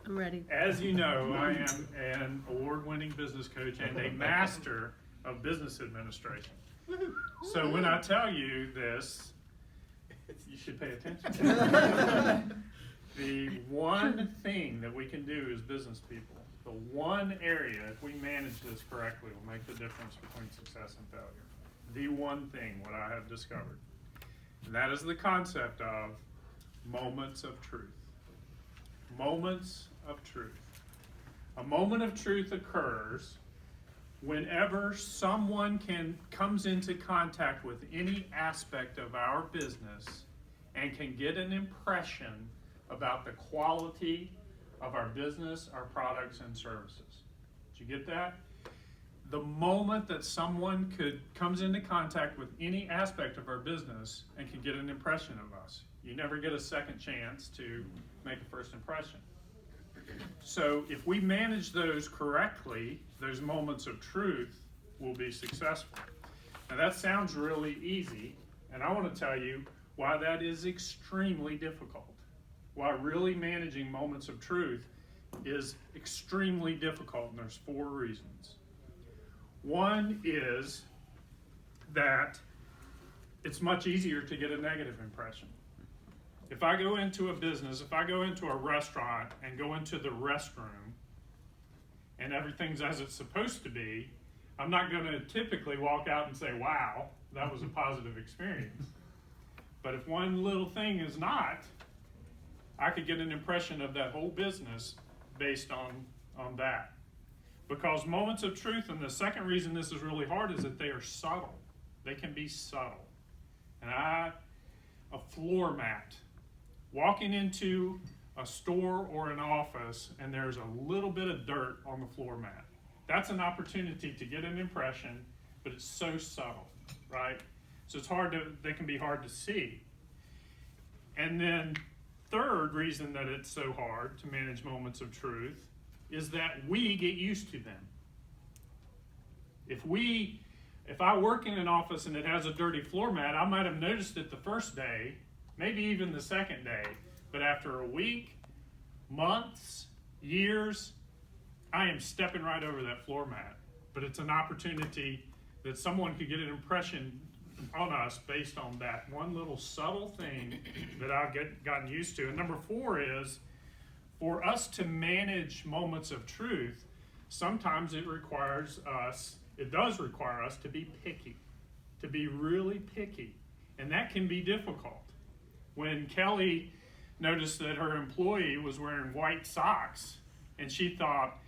I'm ready. As you know, I am an award-winning business coach and a master of business administration. So when I tell you this, you should pay attention. The one thing that we can do as business people, the one area, if we manage this correctly, will make the difference between success and failure. The one thing, what I have discovered. And that is the concept of moments of truth. Moments of truth. A moment of truth occurs whenever someone comes into contact with any aspect of our business and can get an impression about the quality of our business, our products, and services. Did you get that? The moment that someone comes into contact with any aspect of our business and can get an impression of us. You never get a second chance to make a first impression. So if we manage those correctly, those moments of truth will be successful. Now that sounds really easy, and I want to tell you why that is extremely difficult. Why really managing moments of truth is extremely difficult, and there's 4 reasons. One is that it's much easier to get a negative impression. If I go into a business, if I go into a restaurant and go into the restroom and everything's as it's supposed to be, I'm not going to typically walk out and say, wow, that was a positive experience. But if one little thing is not, I could get an impression of that whole business based on that. Because moments of truth, and the second reason this is really hard, is that they are subtle. They can be subtle. And a floor mat. Walking into a store or an office and there's a little bit of dirt on the floor mat. That's an opportunity to get an impression, but it's so subtle, right? So they can be hard to see. And then third reason that it's so hard to manage moments of truth is that we get used to them. If I work in an office and it has a dirty floor mat, I might have noticed it the first day, maybe even the second day, but after a week, months, years, I am stepping right over that floor mat. But it's an opportunity that someone could get an impression on us based on that one little subtle thing that I've gotten used to. And number 4 is, for us to manage moments of truth, sometimes it does require us to be picky, to be really picky. And that can be difficult. When Kelly noticed that her employee was wearing white socks and she thought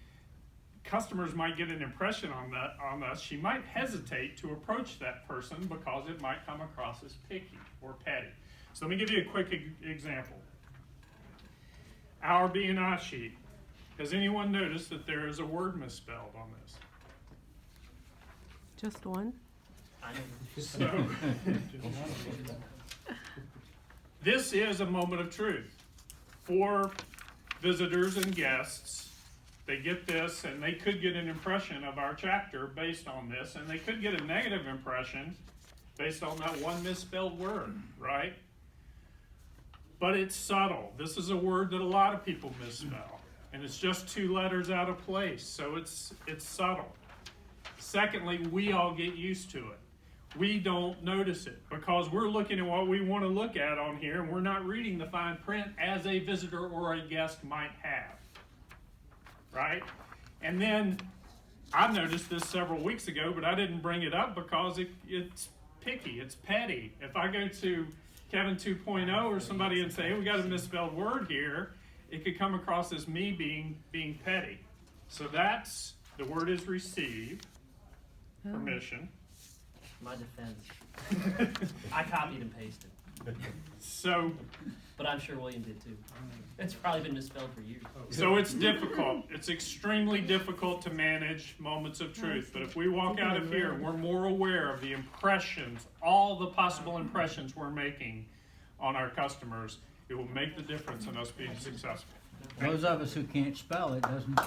customers might get an impression on us, she might hesitate to approach that person because it might come across as picky or petty. So let me give you a quick example. Our B&I sheet. Has anyone noticed that there is a word misspelled on this? Just one? So, this is a moment of truth. For visitors and guests, they get this and they could get an impression of our chapter based on this, and they could get a negative impression based on that one misspelled word, right? But it's subtle. This is a word that a lot of people misspell, and it's just 2 letters out of place, so it's subtle. Secondly, we all get used to it. We don't notice it because we're looking at what we want to look at on here, and we're not reading the fine print as a visitor or a guest might have, right? And then I noticed this several weeks ago, but I didn't bring it up because it's picky, it's petty. If I go to Kevin 2.0 or somebody and say, hey, we got a misspelled word here, it could come across as me being petty. So the word is receive, permission. My defense. I copied and pasted. So, But I'm sure William did too. It's probably been misspelled for years. so it's difficult. It's extremely difficult to manage moments of truth. But if we walk out of here and we're more aware of the impressions, all the possible impressions we're making on our customers, it will make the difference in us being successful. Those of us who can't spell it doesn't